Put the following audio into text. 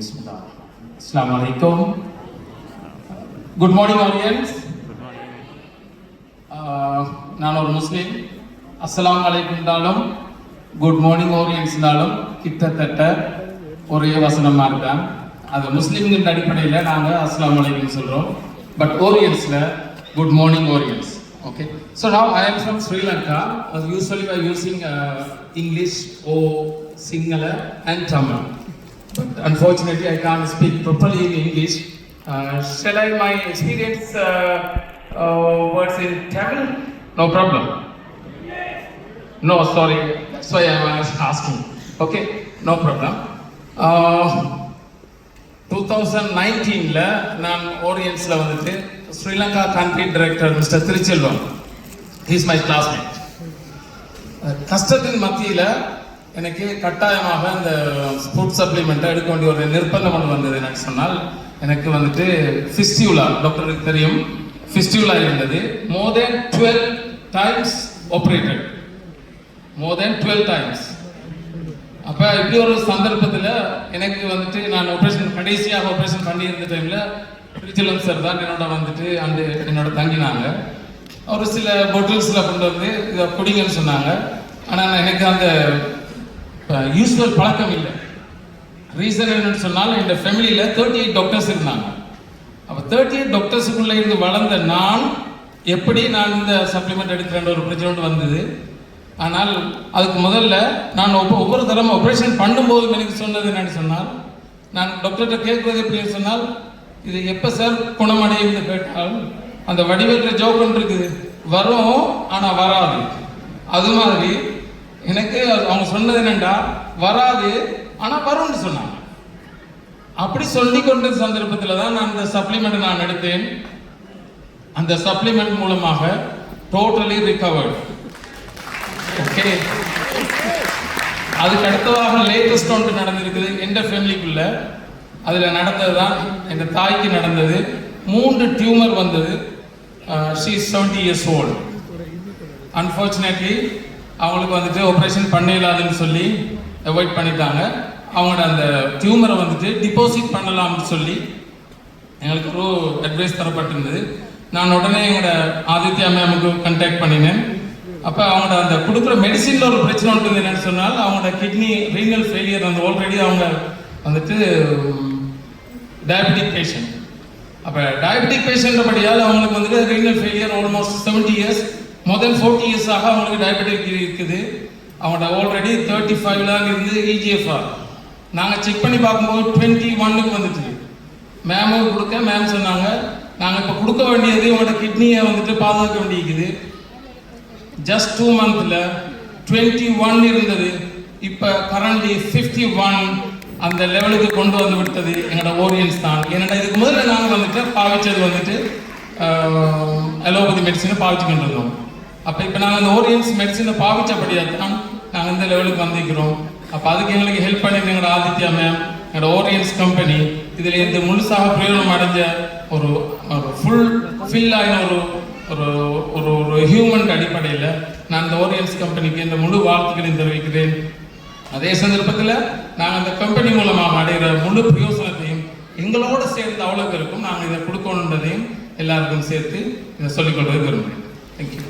Bismillah. Assalamu alaikum. Good morning, audience. நான் ஒரு முஸ்லீம். அஸ்ஸலாமு அலைக்கும்னாலும் குட் மார்னிங் ஆடியன்ஸ்னாலும் கிட்டத்தட்ட ஒரே வசனமாக இருக்கான். அது முஸ்லீம்கிற அடிப்படையில் நாங்கள் அஸ்ஸலாமு அலைக்கும் சொல்கிறோம். பட் ஓரியன்ஸில் good morning Orions. Okay. So now I am from Sri Lanka. As usually we are using English or Sinhala and Tamil. But unfortunately I can't speak properly in English. Shall I my experience words in Tamil? No problem. No, sorry. That's why I was asking. Okay, no problem. 2019 நான் ஓரியன்ஸ்ல வந்துட்டு Sri Lanka country director mister Thiruchelvam, he is my classmate. கஷ்டத்தின் மத்தியில் எனக்கு கட்டாயமாக இந்த food சப்ளிமெண்ட்டை எடுக்க வேண்டிய ஒரு நிர்பந்தம் ஒன்று வந்தது. எனக்கு சொன்னால் எனக்கு வந்துட்டு ஃபிஸ்டியூலா, டாக்டருக்கு தெரியும், ஃபிஸ்டியூலா இருந்தது. மோர் தென் 12 times ஆப்ரேட்டட், மோர் தென் 12 times. அப்போ இப்படி ஒரு சந்தர்ப்பத்தில் எனக்கு வந்துட்டு நான் கடைசியாக ஆப்ரேஷன் பண்ணியிருந்த டைமில் திருச்செல்வம் சார் தான் என்னோட வந்துட்டு என்னோட தங்கினாங்க. ஒரு சில பொட்டில்ஸில் கொண்டு வந்து இதை குடிங்கன்னு சொன்னாங்க. ஆனால் எனக்கு அந்த யூஸ்வல் பழக்கம் இல்லை. ரீசன் என்னன்னு சொன்னால் என் ஃபேமிலியில் 38 டாக்டர்ஸ் இருந்தாங்க. அப்போ 38 டாக்டர்ஸுக்குள்ளே இருந்து வளர்ந்த நான் எப்படி நான் இந்த சப்ளிமெண்ட் எடுக்கிறேன்ற ஒரு பிரச்சனை வந்தது. ஆனால் அதுக்கு முதல்ல நான் ஒவ்வொரு தரம் ஆப்ரேஷன் பண்ணும்போது எனக்கு சொன்னது என்னன்னு சொன்னால், நான் டாக்டர்கிட்ட கேட்குறது எப்படின்னு சொன்னால், இது எப்போ சார் குணமடையும்னு கேட்டால் அந்த வடிவேற்ற ஜோக்கன் இருக்குது, வரும் ஆனால் வராது. அது மாதிரி எனக்கு அவங்க சொன்னது என்னென்னா, வராது ஆனால் வரும்னு சொன்னாங்க. அப்படி சொல்லி கொண்ட சந்தர்ப்பத்தில் தான் நான் இந்த சப்ளிமெண்ட் நான் எடுத்தேன். அந்த சப்ளிமெண்ட் மூலமாக டோட்டலி ரிகவர்டு. ஓகே, அதுக்கு அடுத்ததாக லேட்டஸ்ட் ஒன்று நடந்திருக்குது எந்த ஃபேமிலிக்குள்ள. அதில் நடந்தது தான் என் தாய்க்கு நடந்தது. 3 டியூமர் வந்தது. She is 70 years old. Unfortunately அவங்களுக்கு வந்துட்டு ஆப்ரேஷன் பண்ணலாதுன்னு சொல்லி அவாய்ட் பண்ணிட்டாங்க. அவங்களோட அந்த டியூமரை வந்துட்டு டிபாசிட் பண்ணலாம்னு சொல்லி எங்களுக்கு ஒரு அட்வைஸ் தரப்பட்டிருந்தது. நான் உடனே எங்களோட ஆதித்யா மேமுக்கு கண்டாக்ட் பண்ணினேன். அப்போ அவங்களோட அந்த கொடுக்குற மெடிசினில் ஒரு பிரச்சனை ఉంటుంది என்னன்னு சொன்னால், அவங்களோட கிட்னி ரீனல் ஃபெயிலியர் அந்த ஆல்ரெடி அவங்க வந்துட்டு டயபெட்டிக் பேஷண்ட். அப்போ டயபெட்டிக் பேஷண்ட்படியால் அவங்களுக்கு வந்துட்டு ரீனல் ஃபெயிலியர் ஆல்மோஸ்ட் 70 years, மோர் தென் 40 years அவங்களுக்கு டயபெட்டிக் இருக்குது. அவங்களோட ஆல்ரெடி 35 இருந்து EGFR. நாங்கள் செக் பண்ணி பார்க்கும்போது 21க்கு வந்துட்டு மேமுக்கு கொடுக்க மேம் சொன்னாங்க, நாங்கள் இப்போ கொடுக்க வேண்டியது உங்களோட கிட்னியை வந்துட்டு பாதுகாக்க வேண்டியிருக்குது. ஜஸ்ட் 2 months 21 இருந்தது, இப்போ கரண்ட்லி 51 அந்த லெவலுக்கு கொண்டு வந்து விட்டது எங்களோட ஓரியன்ஸ் தான். ஏன்னா இதுக்கு முதல்ல நாங்கள் வந்துட்டு பாவிச்சது வந்துட்டு அலோபதி மெடிசனை பாவிச்சு கொண்டு இருந்தோம். அப்போ இப்போ நாங்கள் அந்த ஓரியன்ஸ் மெடிசனை பாவிச்சபடியாக தான் நாங்கள் இந்த லெவலுக்கு வந்திருக்கிறோம். அப்போ அதுக்கு எங்களுக்கு ஹெல்ப் பண்ணி எங்களோட ஆதித்யா மேம், எங்களோட ஓரியன்ஸ் கம்பெனி இதில் இந்த முழுசாக பிரயோஜனம் அடைஞ்ச ஒரு ஃபில் ஆகின ஒரு ஹியூமன் அடிப்படையில் நான் இந்த ஓரியன்ஸ் கம்பெனிக்கு இந்த முழு வாழ்த்துக்களையும் தெரிவிக்கிறேன். அதே சந்தர்ப்பத்தில் நாங்கள் அந்த கம்பெனி மூலமாக அடைகிற முழு பிரயோசனத்தையும் எங்களோடு சேர்ந்து அவ்வளோ பேருக்கும் நாங்கள் இதை கொடுக்கணுன்றதையும் எல்லாருக்கும் சேர்த்து இதை சொல்லிக்கொள்வது விரும்புகிறேன். தேங்க்யூ.